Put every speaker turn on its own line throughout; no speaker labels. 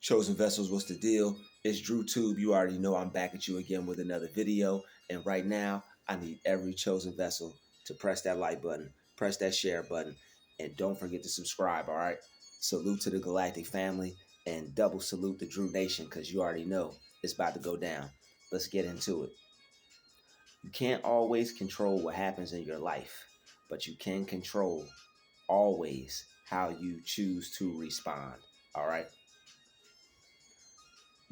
Chosen Vessels, what's the deal? It's Druuill. You already know I'm back at you again with another video. And right now, I need every chosen vessel to press that like button, press that share button, and don't forget to subscribe, all right? Salute to the Galactic family and double salute the Drew Nation because you already know it's about to go down. Let's get into it. You can't always control what happens in your life, but you can control always how you choose to respond, all right?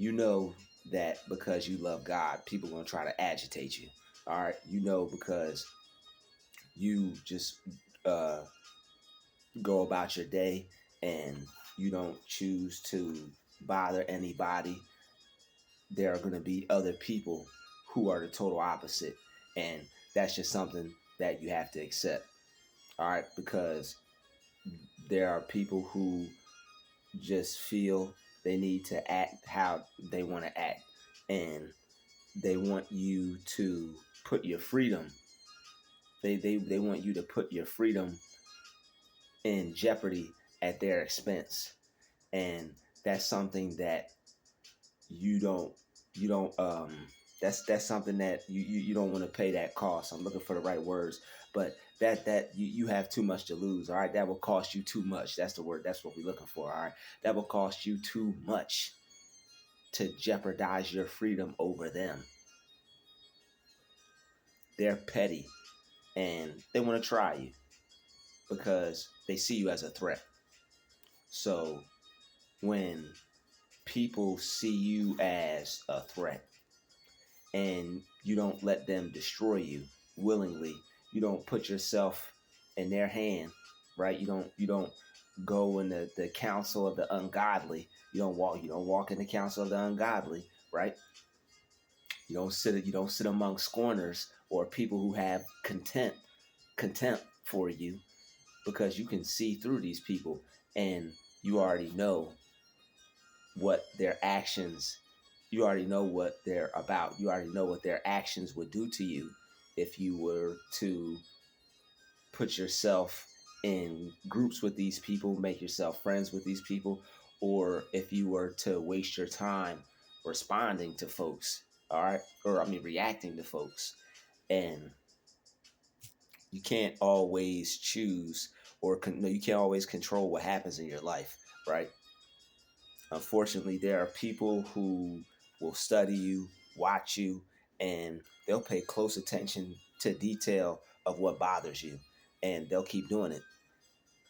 You know that because you love God, people are going to try to agitate you. All right. You know, because you just uh, go about your day and you don't choose to bother anybody. There are going to be other people who are the total opposite. And that's just something that you have to accept. All right. Because there are people who just feel they need to act how they want to act. And they want you to put your freedom. They want you to put your freedom in jeopardy at their expense, and that's something that you don't. That's something that you don't want to pay that cost. I'm looking for the right words, but that you have too much to lose. All right, that will cost you too much. That's the word. That's what we're looking for. All right, that will cost you too much to jeopardize your freedom over them. They're petty and they want to try you because they see you as a threat. So when people see you as a threat and you don't let them destroy you willingly, you don't put yourself in their hand, right? You don't go in the counsel of the ungodly. You don't walk in the counsel of the ungodly, right? You don't sit among scorners or people who have contempt for you, because you can see through these people and you already know what their actions, you already know what they're about. You already know what their actions would do to you if you were to put yourself in groups with these people, make yourself friends with these people, or if you were to waste your time responding to folks, all right? Or, I mean, reacting to folks. And you can't always choose no, you can't always control what happens in your life, right? Unfortunately, there are people who will study you, watch you, and they'll pay close attention to detail of what bothers you, and they'll keep doing it.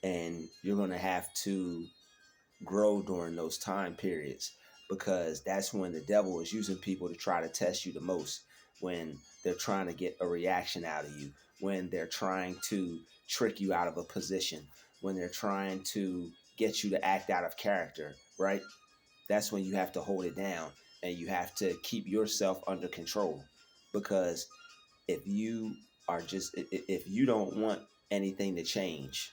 And you're going to have to grow during those time periods, because that's when the devil is using people to try to test you the most, when they're trying to get a reaction out of you, when they're trying to trick you out of a position, when they're trying to get you to act out of character, right? That's when you have to hold it down and you have to keep yourself under control. Because if you don't want anything to change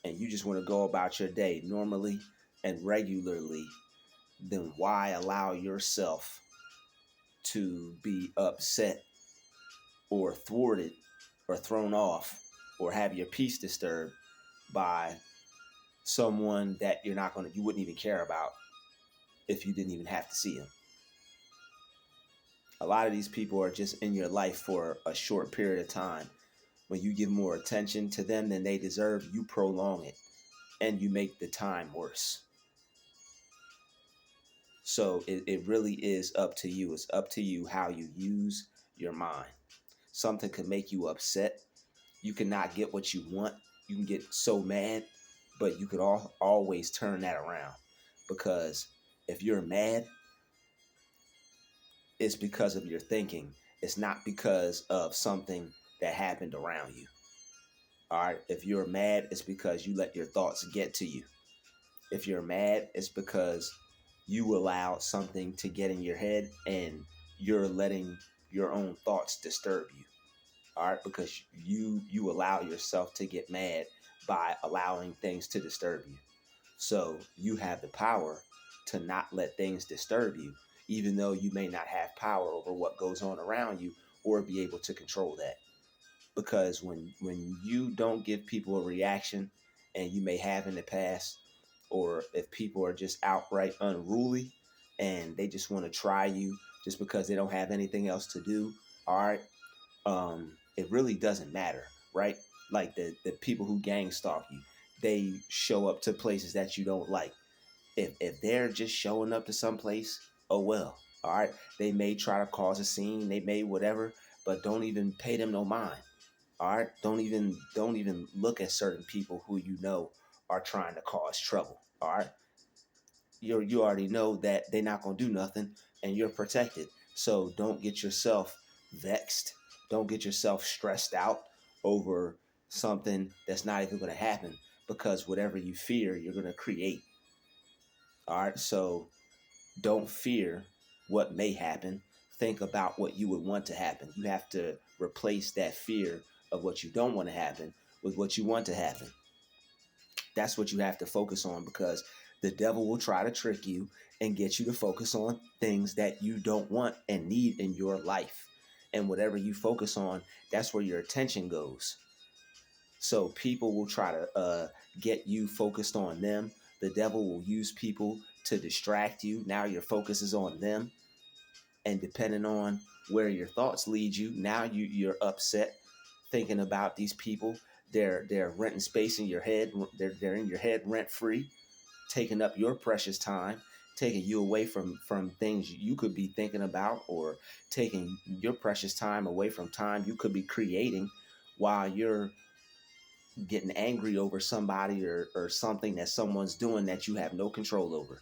and you just want to go about your day normally and regularly, then why allow yourself to be upset or thwarted or thrown off or have your peace disturbed by someone that you wouldn't even care about if you didn't even have to see them? A lot of these people are just in your life for a short period of time. When you give more attention to them than they deserve, you prolong it and you make the time worse. So it really is up to you. It's up to you how you use your mind. Something can make you upset. You cannot get what you want. You can get so mad, but you could always turn that around. Because if you're mad, it's because of your thinking. It's not because of something that happened around you. All right. If you're mad, it's because you let your thoughts get to you. If you're mad, it's because you allow something to get in your head and you're letting your own thoughts disturb you. All right. Because you allow yourself to get mad by allowing things to disturb you. So you have the power to not let things disturb you, even though you may not have power over what goes on around you or be able to control that. Because when you don't give people a reaction, and you may have in the past, or if people are just outright unruly and they just want to try you just because they don't have anything else to do, all right, it really doesn't matter, right? Like the people who gang stalk you, they show up to places that you don't like. If they're just showing up to some place, oh well, all right. They may try to cause a scene, they may whatever, but don't even pay them no mind. All right, don't even look at certain people who you know are trying to cause trouble. All right, you already know that they're not gonna do nothing, and you're protected. So don't get yourself vexed. Don't get yourself stressed out over something that's not even gonna happen, because whatever you fear, you're gonna create. All right, so don't fear what may happen. Think about what you would want to happen. You have to replace that fear of what you don't want to happen with what you want to happen. That's what you have to focus on, because the devil will try to trick you and get you to focus on things that you don't want and need in your life. And whatever you focus on, that's where your attention goes. So people will try to get you focused on them. The devil will use people to distract you. Now your focus is on them, and depending on where your thoughts lead you, now you're upset thinking about these people. They're renting space in your head. They're in your head rent free, taking up your precious time, taking you away from things you could be thinking about, or taking your precious time away from time you could be creating, while you're getting angry over somebody or something that someone's doing that you have no control over.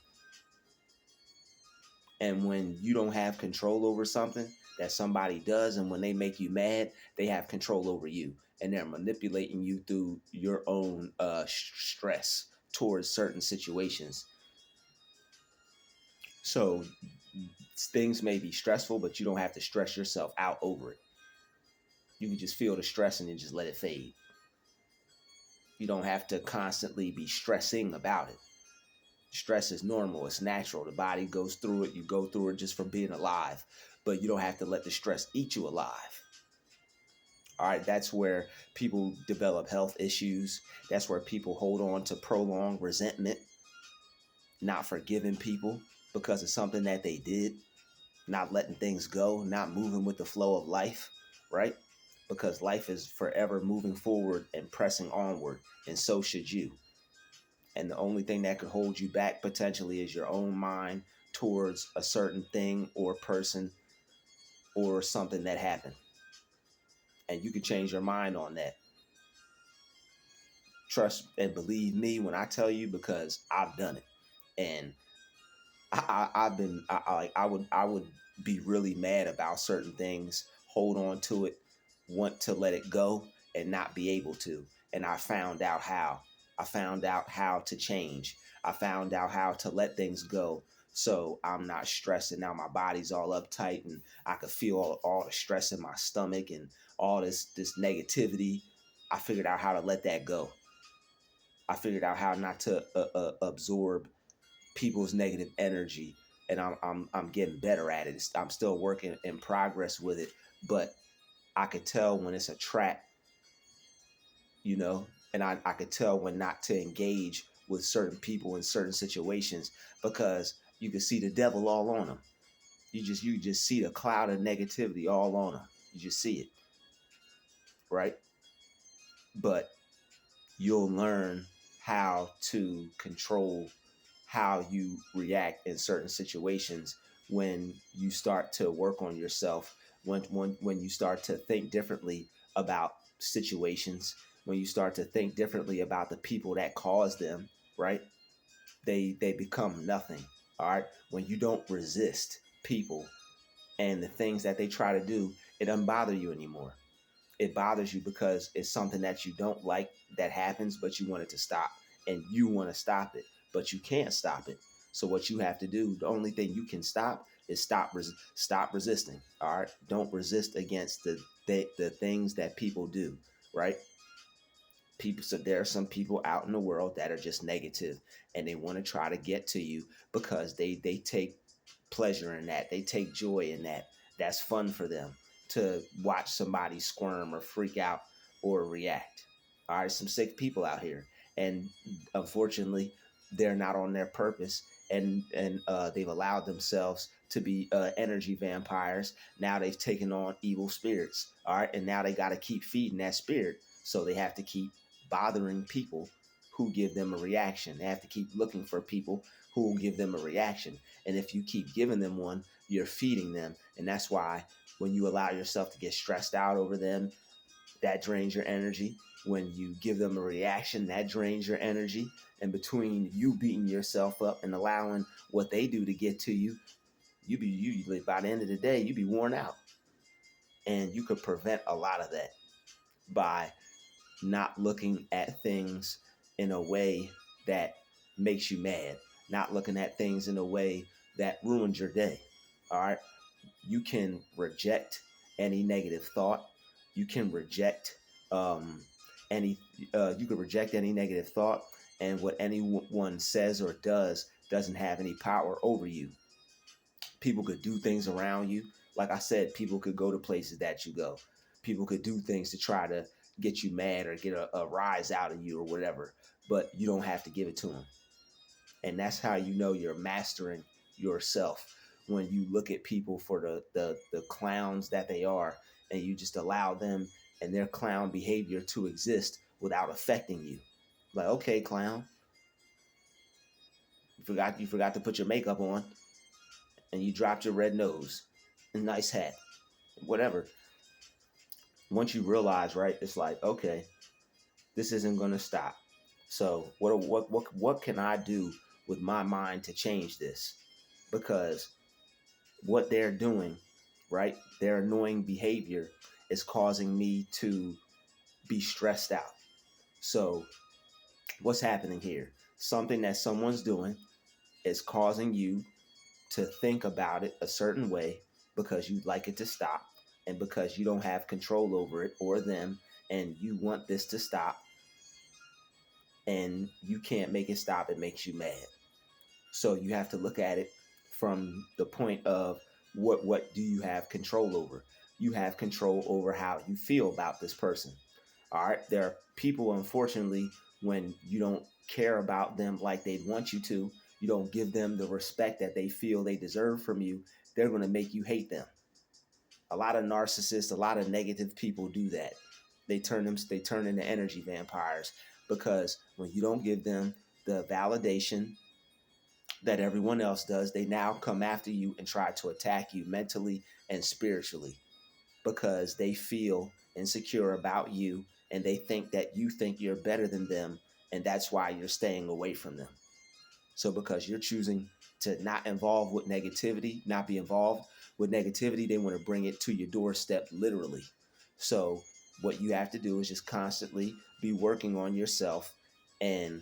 And when you don't have control over something that somebody does, and when they make you mad, they have control over you, and they're manipulating you through your own stress towards certain situations. So things may be stressful, but you don't have to stress yourself out over it. You can just feel the stress and then just let it fade. You don't have to constantly be stressing about it. Stress is normal, it's natural. The body goes through it. You go through it just from being alive, but you don't have to let the stress eat you alive. All right, that's where people develop health issues. That's where people hold on to prolonged resentment, not forgiving people because of something that they did, not letting things go, not moving with the flow of life, right? Because life is forever moving forward and pressing onward, and so should you. And the only thing that could hold you back potentially is your own mind towards a certain thing or person or something that happened. And you can change your mind on that. Trust and believe me when I tell you, because I've done it. And I've been I would be really mad about certain things, hold on to it, want to let it go, and not be able to. And I found out how. I found out how to change. I found out how to let things go, so I'm not stressing. Now my body's all uptight, and I could feel all the stress in my stomach and all this negativity. I figured out how to let that go. I figured out how not to absorb people's negative energy, and I'm getting better at it. I'm still working in progress with it, but I could tell when it's a trap, and I could tell when not to engage with certain people in certain situations, because you can see the devil all on them. You just see the cloud of negativity all on them. You just see it, right? But you'll learn how to control how you react in certain situations when you start to work on yourself, when you start to think differently about situations, when you start to think differently about the people that cause them, right? They become nothing. All right, when you don't resist people and the things that they try to do, it doesn't bother you anymore. It bothers you because it's something that you don't like that happens, but you want it to stop, and you want to stop it, but you can't stop it. So what you have to do, the only thing you can stop is stop resisting. All right, don't resist against the things that people do, right? People, so there are some people out in the world that are just negative, and they want to try to get to you because they take pleasure in that. They take joy in that. That's fun for them to watch somebody squirm or freak out or react. All right, some sick people out here, and unfortunately, they're not on their purpose, and they've allowed themselves to be energy vampires. Now they've taken on evil spirits. All right, and now they got to keep feeding that spirit, so they have to keep bothering people who give them a reaction. They have to keep looking for people who will give them a reaction. And if you keep giving them one, you're feeding them. And that's why when you allow yourself to get stressed out over them, that drains your energy. When you give them a reaction, that drains your energy. And between you beating yourself up and allowing what they do to get to you, by the end of the day, you be worn out. And you could prevent a lot of that by not looking at things in a way that makes you mad, not looking at things in a way that ruins your day. All right. You can reject any negative thought. You can reject any. You can reject any negative thought, and what anyone says or does doesn't have any power over you. People could do things around you. Like I said, people could go to places that you go. People could do things to try to get you mad or get a rise out of you or whatever, but you don't have to give it to them. And that's how you know you're mastering yourself, when you look at people for the clowns that they are, and you just allow them and their clown behavior to exist without affecting you. Like, okay, clown, you forgot to put your makeup on, and you dropped your red nose, a nice hat, whatever. Once you realize, right, it's like, okay, this isn't going to stop. So what can I do with my mind to change this? Because what they're doing, right, their annoying behavior is causing me to be stressed out. So what's happening here? Something that someone's doing is causing you to think about it a certain way because you'd like it to stop, and because you don't have control over it or them, and you want this to stop, and you can't make it stop. It makes you mad. So you have to look at it from the point of what do you have control over? You have control over how you feel about this person. All right. There are people, unfortunately, when you don't care about them like they'd want you to, you don't give them the respect that they feel they deserve from you, they're going to make you hate them. A lot of narcissists, a lot of negative people do that. They turn into energy vampires, because when you don't give them the validation that everyone else does, they now come after you and try to attack you mentally and spiritually, because they feel insecure about you, and they think that you think you're better than them, and that's why you're staying away from them. So because you're choosing to not be involved with negativity, they want to bring it to your doorstep, literally. So what you have to do is just constantly be working on yourself and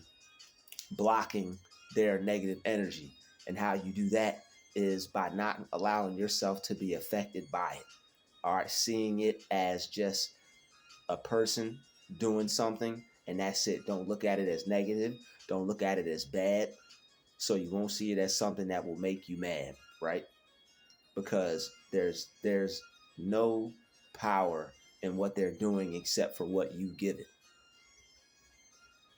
blocking their negative energy. And how you do that is by not allowing yourself to be affected by it. All right, seeing it as just a person doing something, and that's it. Don't look at it as negative. Don't look at it as bad. So you won't see it as something that will make you mad, right? Because there's no power in what they're doing except for what you give it.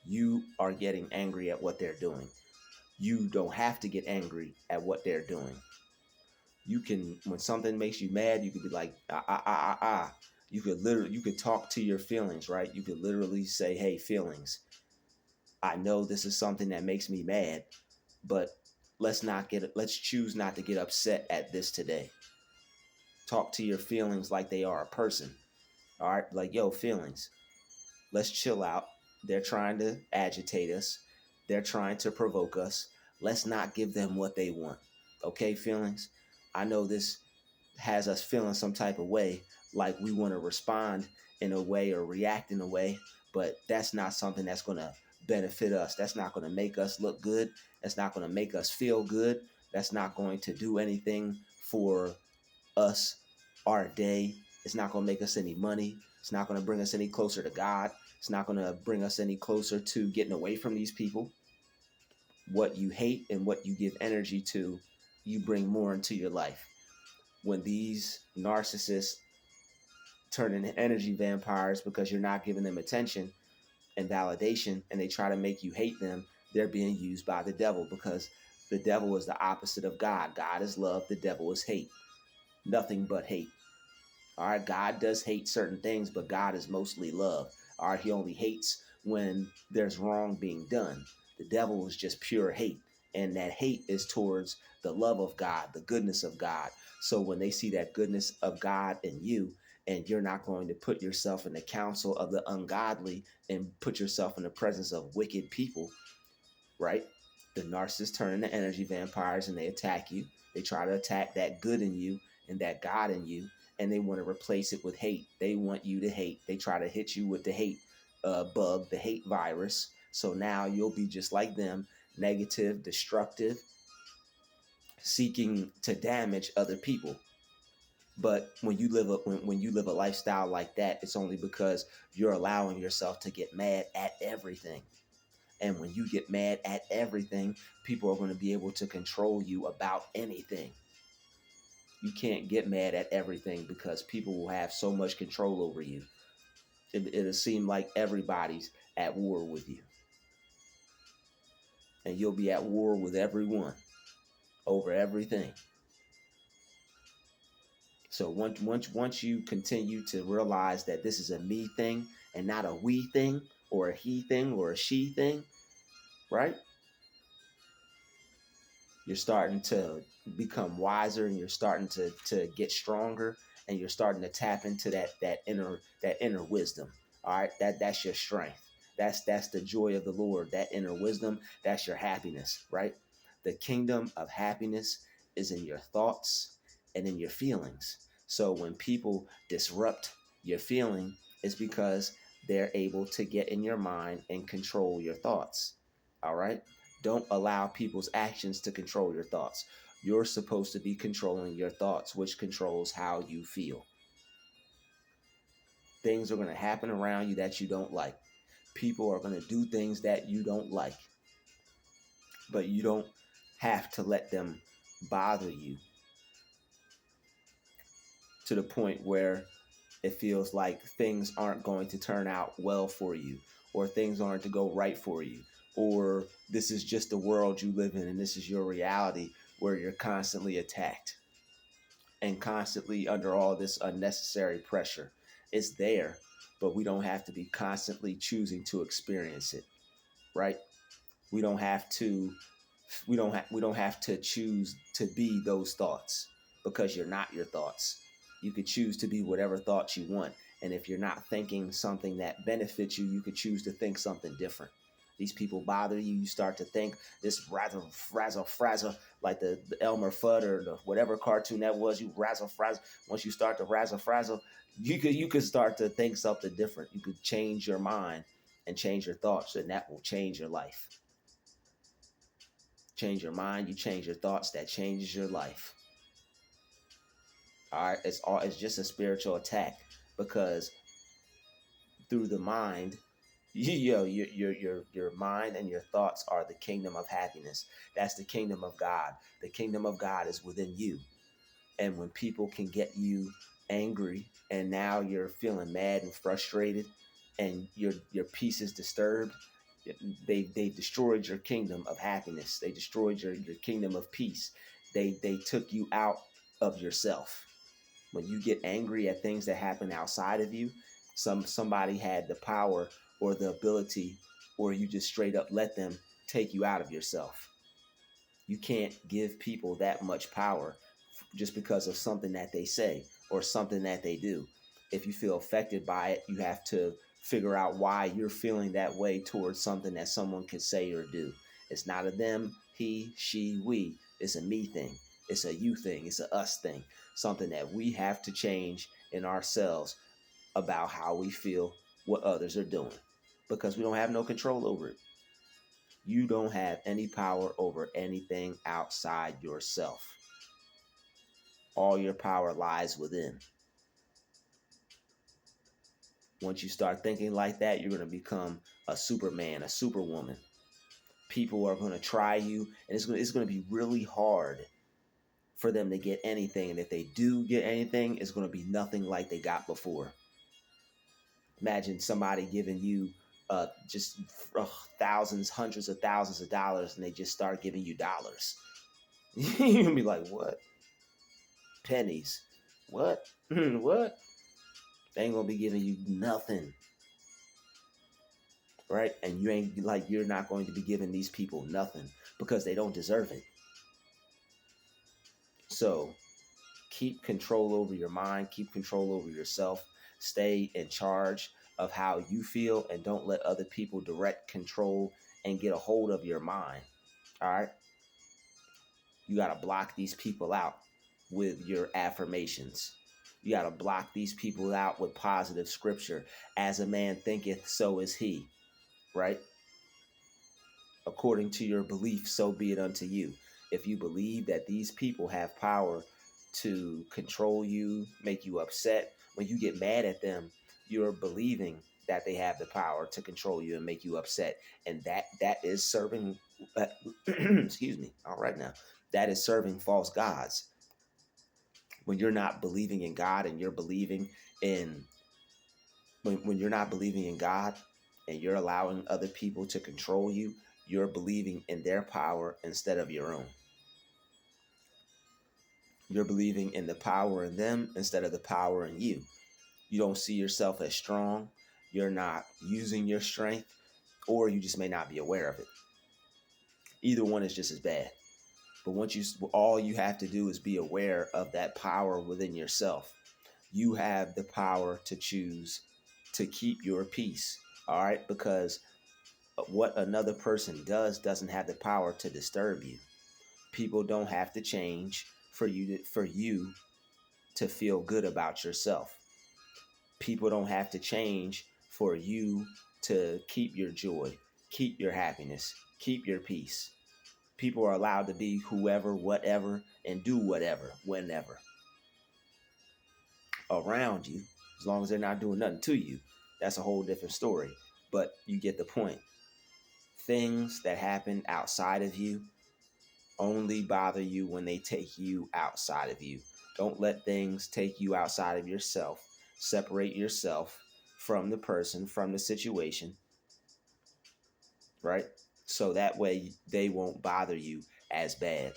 You are getting angry at what they're doing. You don't have to get angry at what they're doing. You can, when something makes you mad, you could be like, ah. You could talk to your feelings, right? You could literally say, hey, feelings, I know this is something that makes me mad, but let's choose not to get upset at this today. Talk to your feelings like they are a person. All right, like, yo, feelings, let's chill out. They're trying to agitate us. They're trying to provoke us. Let's not give them what they want. Okay, feelings? I know this has us feeling some type of way, like we want to respond in a way or react in a way, but that's not something that's going to benefit us. That's not going to make us look good. That's not going to make us feel good. That's not going to do anything for us, our day. It's not going to make us any money. It's not going to bring us any closer to God. It's not going to bring us any closer to getting away from these people. What you hate and what you give energy to, you bring more into your life. When these narcissists turn into energy vampires because you're not giving them attention and validation, and they try to make you hate them, they're being used by the devil, because the devil is the opposite of God. God is love, the devil is hate. Nothing but hate. All right, God does hate certain things, but God is mostly love. All right, he only hates when there's wrong being done. The devil is just pure hate, and that hate is towards the love of God, the goodness of God. So when they see that goodness of God in you, and you're not going to put yourself in the counsel of the ungodly and put yourself in the presence of wicked people, right? The narcissists turn into energy vampires and they attack you. They try to attack that good in you and that God in you, and they want to replace it with hate. They want you to hate. They try to hit you with the hate bug, the hate virus. So now you'll be just like them, negative, destructive, seeking to damage other people. But when you live a lifestyle like that, it's only because you're allowing yourself to get mad at everything. And when you get mad at everything, people are going to be able to control you about anything. You can't get mad at everything because people will have so much control over you. It'll seem like everybody's at war with you. And you'll be at war with everyone over everything. So once you continue to realize that this is a me thing and not a we thing or a he thing or a she thing, right? You're starting to become wiser, and you're starting to get stronger, and you're starting to tap into that inner wisdom. All right, that's your strength. That's the joy of the Lord. That inner wisdom, that's your happiness, right? The kingdom of happiness is in your thoughts and in your feelings. So when people disrupt your feeling, it's because they're able to get in your mind and control your thoughts. All right. Don't allow people's actions to control your thoughts. You're supposed to be controlling your thoughts, which controls how you feel. Things are going to happen around you that you don't like. People are going to do things that you don't like. But you don't have to let them bother you to the point where it feels like things aren't going to turn out well for you, or things aren't to go right for you, or this is just the world you live in and this is your reality, where you're constantly attacked and constantly under all this unnecessary pressure. It's there, but we don't have to be constantly choosing to experience it, right? We don't have to we don't have to choose to be those thoughts, because you're not your thoughts. You could choose to be whatever thoughts you want. And if you're not thinking something that benefits you, you could choose to think something different. These people bother you. You start to think this razzle frazzle, like the Elmer Fudd or the whatever cartoon that was. You razzle frazzle. Once you start to razzle frazzle, you could start to think something different. You could change your mind and change your thoughts, and that will change your life. Change your mind, you change your thoughts, that changes your life. All right, it's just a spiritual attack, because through the mind, your mind and your thoughts are the kingdom of happiness. That's the kingdom of God. The kingdom of God is within you. And when people can get you angry, and now you're feeling mad and frustrated, and your peace is disturbed, they destroyed your kingdom of happiness. They destroyed your kingdom of peace. They took you out of yourself. When you get angry at things that happen outside of you, somebody had the power or the ability, or you just straight up let them take you out of yourself. You can't give people that much power just because of something that they say or something that they do. If you feel affected by it, you have to figure out why you're feeling that way towards something that someone could say or do. It's not a them, he, she, we. It's a me thing. It's a you thing. It's a us thing. Something that we have to change in ourselves about how we feel what others are doing, because we don't have no control over it. You don't have any power over anything outside yourself. All your power lies within. Once you start thinking like that, you're going to become a superman, a superwoman. People are going to try you, and it's going to be really hard for them to get anything. And if they do get anything, it's going to be nothing like they got before. Imagine somebody giving you just thousands, hundreds of thousands of dollars, and they just start giving you dollars. You're gonna be like, what? Pennies? What? What? They ain't gonna be giving you nothing, right? And you're not going to be giving these people nothing because they don't deserve it. So keep control over your mind, keep control over yourself, stay in charge of how you feel, and don't let other people direct, control, and get a hold of your mind. All right? You got to block these people out with your affirmations. You got to block these people out with positive scripture. As a man thinketh, so is he, right? According to your belief, so be it unto you. If you believe that these people have power to control you, make you upset, when you get mad at them, you're believing that they have the power to control you and make you upset. And that is serving, excuse me, all right now, that is serving false gods. When you're not believing in God and you're believing in, when you're not believing in God and you're allowing other people to control you, you're believing in their power instead of your own. You're believing in the power in them instead of the power in you. You don't see yourself as strong. You're not using your strength, or you just may not be aware of it. Either one is just as bad. But all you have to do is be aware of that power within yourself. You have the power to choose to keep your peace. All right, because what another person does doesn't have the power to disturb you. People don't have to change for you to feel good about yourself. People don't have to change for you to keep your joy, keep your happiness, keep your peace. People are allowed to be whoever, whatever, and do whatever, whenever around you, as long as they're not doing nothing to you. That's a whole different story. But you get the point. Things that happen outside of you only bother you when they take you outside of you. Don't let things take you outside of yourself. Separate yourself from the person, from the situation, right? So that way they won't bother you as bad.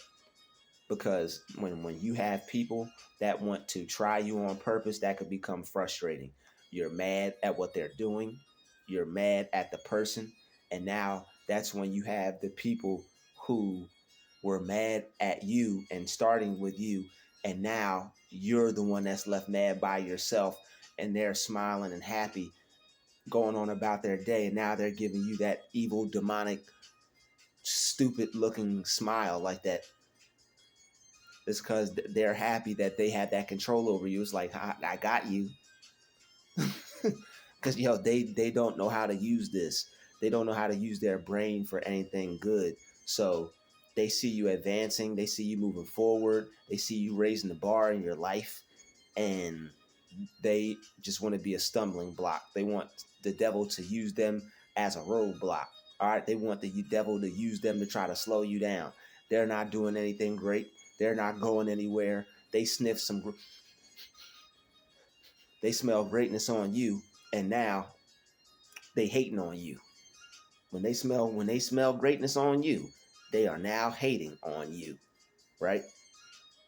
Because when you have people that want to try you on purpose, that could become frustrating. You're mad at what they're doing. You're mad at the person. And now that's when you have the people who were mad at you and starting with you. And now you're the one that's left mad by yourself. And they're smiling and happy, going on about their day. And now they're giving you that evil, demonic, stupid looking smile like that. It's because they're happy that they had that control over you. It's like, I got you. Because, they don't know how to use this. They don't know how to use their brain for anything good. So they see you advancing. They see you moving forward. They see you raising the bar in your life. And they just want to be a stumbling block. They want the devil to use them as a roadblock. All right. They want the devil to use them to try to slow you down. They're not doing anything great. They're not going anywhere. They they smell greatness on you, and now they hating on you. When they smell greatness on you, they are now hating on you, right?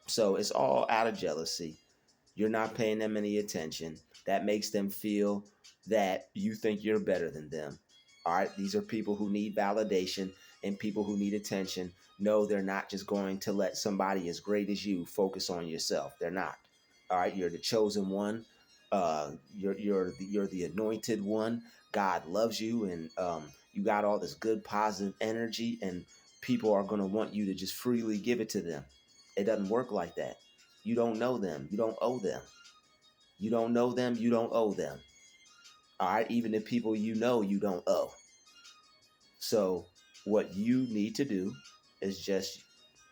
So it's all out of jealousy. You're not paying them any attention. That makes them feel that you think you're better than them. All right, these are people who need validation and people who need attention. No, they're not just going to let somebody as great as you focus on yourself. They're not. All right, you're the chosen one. You're the anointed one. God loves you, and you got all this good positive energy, and people are going to want you to just freely give it to them. It doesn't work like that. You don't know them. You don't owe them. You don't know them. You don't owe them. All right, even the people you know, you don't owe. So what you need to do is just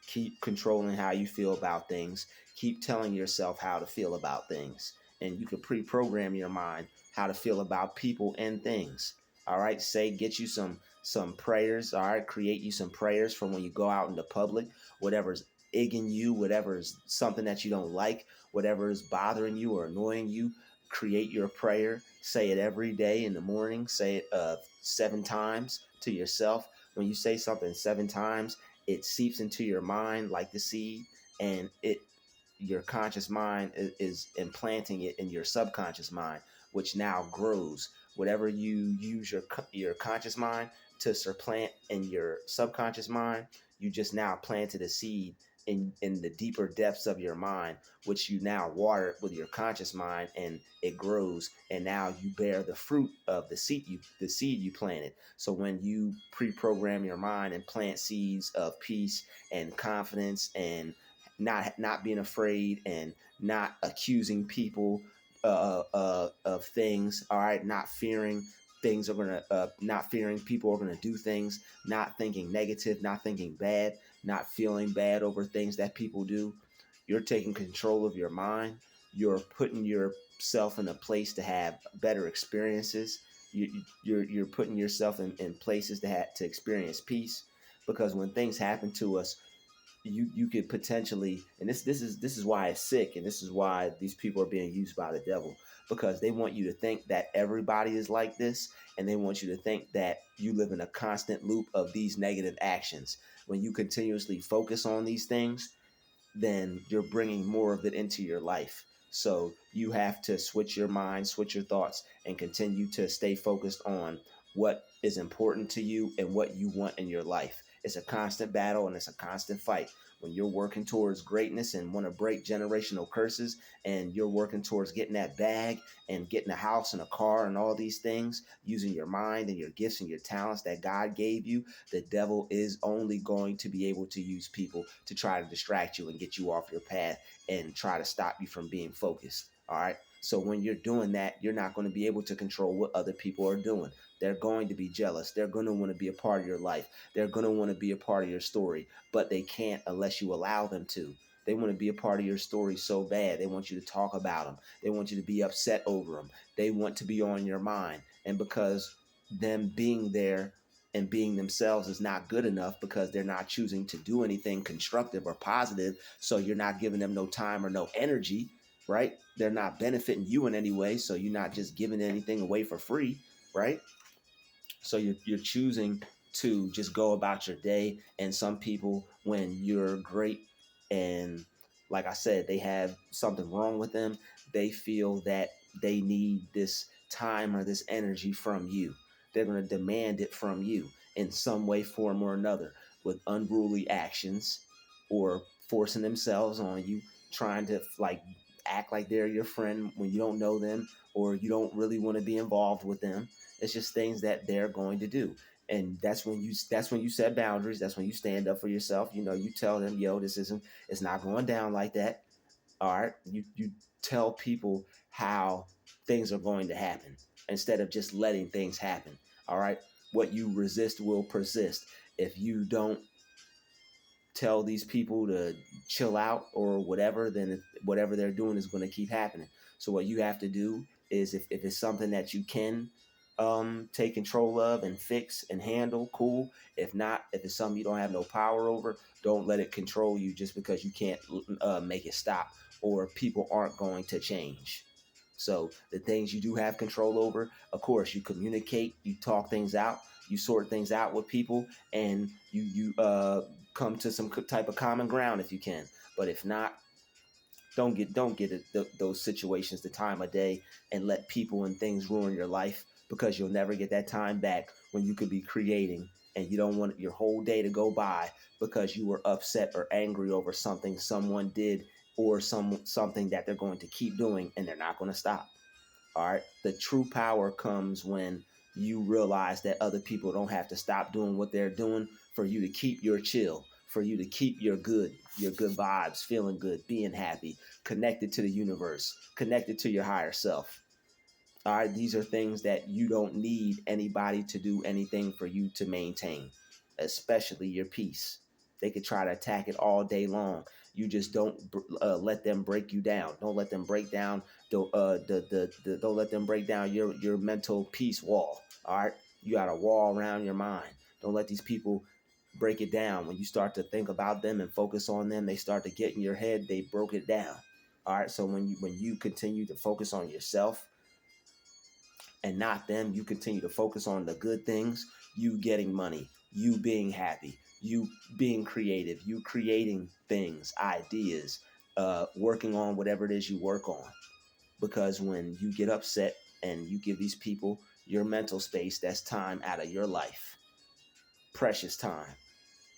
keep controlling how you feel about things. Keep telling yourself how to feel about things. And you can pre-program your mind how to feel about people and things. All right, get you some prayers. All right, create you some prayers for when you go out into public. Whatever's egging you, whatever's something that you don't like, whatever is bothering you or annoying you, create your prayer. Say it every day in the morning. Say it 7 times to yourself. When you say something 7 times, it seeps into your mind like the seed, and your conscious mind is implanting it in your subconscious mind, which now grows. Whatever you use your conscious mind to supplant in your subconscious mind, you just now planted a seed in the deeper depths of your mind, which you now water with your conscious mind, and it grows, and now you bear the fruit of the seed you planted. So when you pre-program your mind and plant seeds of peace and confidence and not being afraid and not accusing people of things, all right, not fearing people are gonna do things, not thinking negative, not thinking bad, not feeling bad over things that people do. You're taking control of your mind. You're putting yourself in a place to have better experiences. You're putting yourself in places to experience peace, because when things happen to us, you could potentially, and this is why it's sick, and this is why these people are being used by the devil, because they want you to think that everybody is like this, and they want you to think that you live in a constant loop of these negative actions. When you continuously focus on these things, then you're bringing more of it into your life. So you have to switch your mind, switch your thoughts, and continue to stay focused on what is important to you and what you want in your life. It's a constant battle and it's a constant fight. When you're working towards greatness and want to break generational curses, and you're working towards getting that bag and getting a house and a car and all these things, using your mind and your gifts and your talents that God gave you, the devil is only going to be able to use people to try to distract you and get you off your path and try to stop you from being focused. All right. So when you're doing that, you're not going to be able to control what other people are doing. They're going to be jealous. They're going to want to be a part of your life. They're going to want to be a part of your story, but they can't unless you allow them to. They want to be a part of your story so bad. They want you to talk about them. They want you to be upset over them. They want to be on your mind. And because them being there and being themselves is not good enough, because they're not choosing to do anything constructive or positive, so you're not giving them no time or no energy, right? They're not benefiting you in any way, so you're not just giving anything away for free, right? So you're choosing to just go about your day. And some people, when you're great and, like I said, they have something wrong with them, they feel that they need this time or this energy from you. They're going to demand it from you in some way, form, or another, with unruly actions, or forcing themselves on you, trying to like act like they're your friend when you don't know them, or you don't really want to be involved with them. It's just things that they're going to do. And that's when you set boundaries. That's when you stand up for yourself. You tell them, yo, it's not going down like that. All right. You tell people how things are going to happen, instead of just letting things happen. All right. What you resist will persist. If you don't tell these people to chill out or whatever, then whatever they're doing is going to keep happening. So what you have to do is, if it's something that you can take control of and fix and handle, cool. If not, if it's something you don't have no power over, don't let it control you just because you can't make it stop, or people aren't going to change. So the things you do have control over, of course, you communicate, you talk things out, you sort things out with people, and you come to some type of common ground if you can. But if not, don't get those situations the time of day, and let people and things ruin your life, because you'll never get that time back when you could be creating, and you don't want your whole day to go by because you were upset or angry over something someone did, or something that they're going to keep doing and they're not going to stop. All right. The true power comes when you realize that other people don't have to stop doing what they're doing for you to keep your chill, for you to keep your good vibes, feeling good, being happy, connected to the universe, connected to your higher self. All right. These are things that you don't need anybody to do anything for you to maintain, especially your peace. They could try to attack it all day long. You just don't let them break you down. Don't let them break down don't let them break down your mental peace wall. All right. You got a wall around your mind. Don't let these people break it down. When you start to think about them and focus on them, they start to get in your head. They broke it down. All right. So when you continue to focus on yourself and not them, you continue to focus on the good things, you getting money, you being happy, you being creative, you creating things, ideas, working on whatever it is you work on. Because when you get upset and you give these people your mental space, that's time out of your life, precious time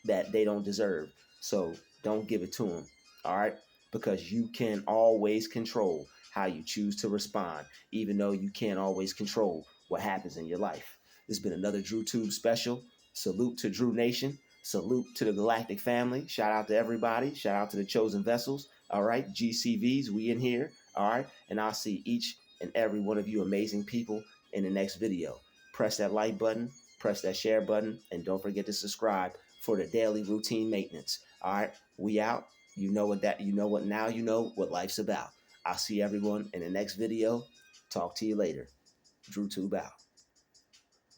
that they don't deserve. So don't give it to them. All right. Because you can always control how you choose to respond, even though you can't always control what happens in your life. This has been another DrewTube special. Salute to Drew Nation. Salute to the Galactic family. Shout out to everybody. Shout out to the chosen vessels. All right. GCVs, we in here. All right. And I'll see each and every one of you amazing people in the next video. Press that like button, press that share button, and don't forget to subscribe for the daily routine maintenance. All right, we out. You know what now you know what life's about. I'll see everyone in the next video. Talk to you later. DrewTube out.